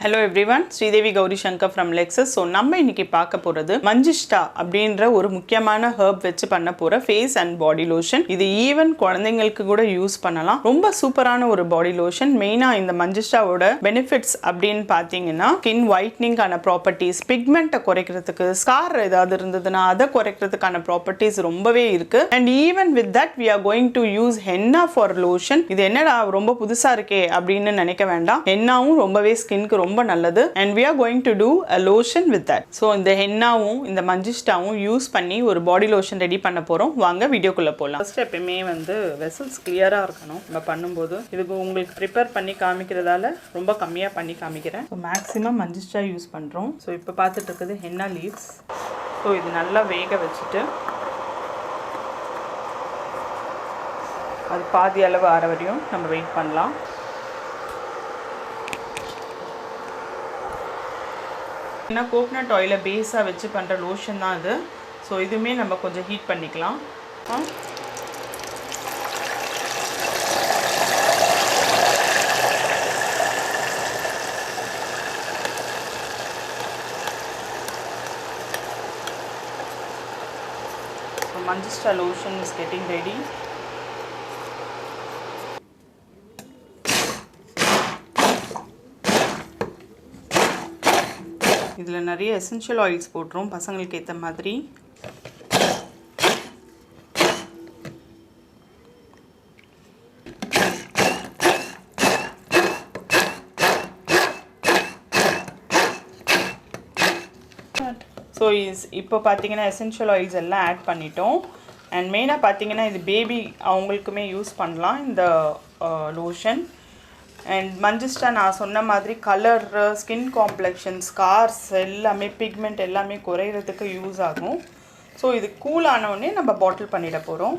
Hello everyone, Sridevi Gauri Shankar from Lexus. So நம்ம இன்னைக்கு பார்க்க போறது மஞ்சிஷ்டா அப்படின்ற ஒரு முக்கியமான ஹெர்ப் வச்சு பண்ண போற ஃபேஸ் அண்ட் பாடி லோஷன். இது ஈவன் குழந்தைங்களுக்கு கூட யூஸ் பண்ணலாம். ரொம்ப சூப்பரான ஒரு பாடி லோஷன். மெயினா இந்த மஞ்சிஷ்டாவோட பெனிஃபிட்ஸ் அப்படின்னு பாத்தீங்கன்னா ஸ்கின் ஒயிட்னிங்கான ப்ராப்பர்ட்டிஸ், பிக்மெண்ட்டை குறைக்கிறதுக்கு, ஸ்கார் ஏதாவது இருந்ததுன்னா அதை குறைக்கிறதுக்கான ப்ராப்பர்ட்டிஸ் ரொம்பவே இருக்கு. And even with that we are going to use henna for lotion. இது என்னடா ரொம்ப புதுசா இருக்கே அப்படின்னு நினைக்க வேண்டாம். ஹென்னாவும் ரொம்பவே ஸ்கின்க்கு ரொம்ப நல்லது. and we are going to do a lotion with that. so இந்த ஹென்னாவும் இந்த மஞ்சிஷ்டாவும் யூஸ் பண்ணி ஒரு பாடி லோஷன் ரெடி பண்ண போறோம். வாங்க வீடியோக்குள்ள போலாம். ஃபர்ஸ்ட் எப்பவுமே வெசல்ஸ் கிளியரா இருக்கணும் நம்ம பண்ணும்போது. இதுக்கு உங்களுக்கு ப்ரிப்பேர் பண்ணி காமிக்கிறதால ரொம்ப கம்மியா பண்ணி காமிக்கிறேன். ஸோ மேக்ஸிமம் மஞ்சிஷ்டா யூஸ் பண்றோம். ஸோ இப்போ பார்த்துட்டு இருக்குது ஹென்னா லீவ்ஸ். ஸோ இது நல்லா வேக வச்சுட்டு அது பாதி அளவு ஆற வரையும் நம்ம வெயிட் பண்ணலாம். ஏன்னா கோகனட் ஆயிலை பேஸாக வச்சு பண்ணுற லோஷன் தான் இது. ஸோ இதுவுமே நம்ம கொஞ்சம் ஹீட் பண்ணிக்கலாம். So Manjishta lotion is getting ready. இதில் நிறைய எசென்ஷியல் ஆயில்ஸ் போட்டுரும் பசங்களுக்கு ஏற்ற மாதிரி. ஸோ இப்போ பார்த்தீங்கன்னா எசென்ஷியல் ஆயில்ஸ் எல்லாம் ஆட் பண்ணிட்டோம். அண்ட் மெயினாக பார்த்தீங்கன்னா இது பேபி அவங்களுக்குமே யூஸ் பண்ணலாம் இந்த லோஷன். அண்ட் மஞ்சிஷ்டா நான் சொன்ன மாதிரி கலர், ஸ்கின் காம்ப்ளெக்ஷன், ஸ்கார்ஸ் எல்லாமே, பிக்மெண்ட் எல்லாமே குறையிறதுக்கு யூஸ் ஆகும். ஸோ இது கூல் ஆனவுடனே நம்ம பாட்டில் பண்ணிட போகிறோம்.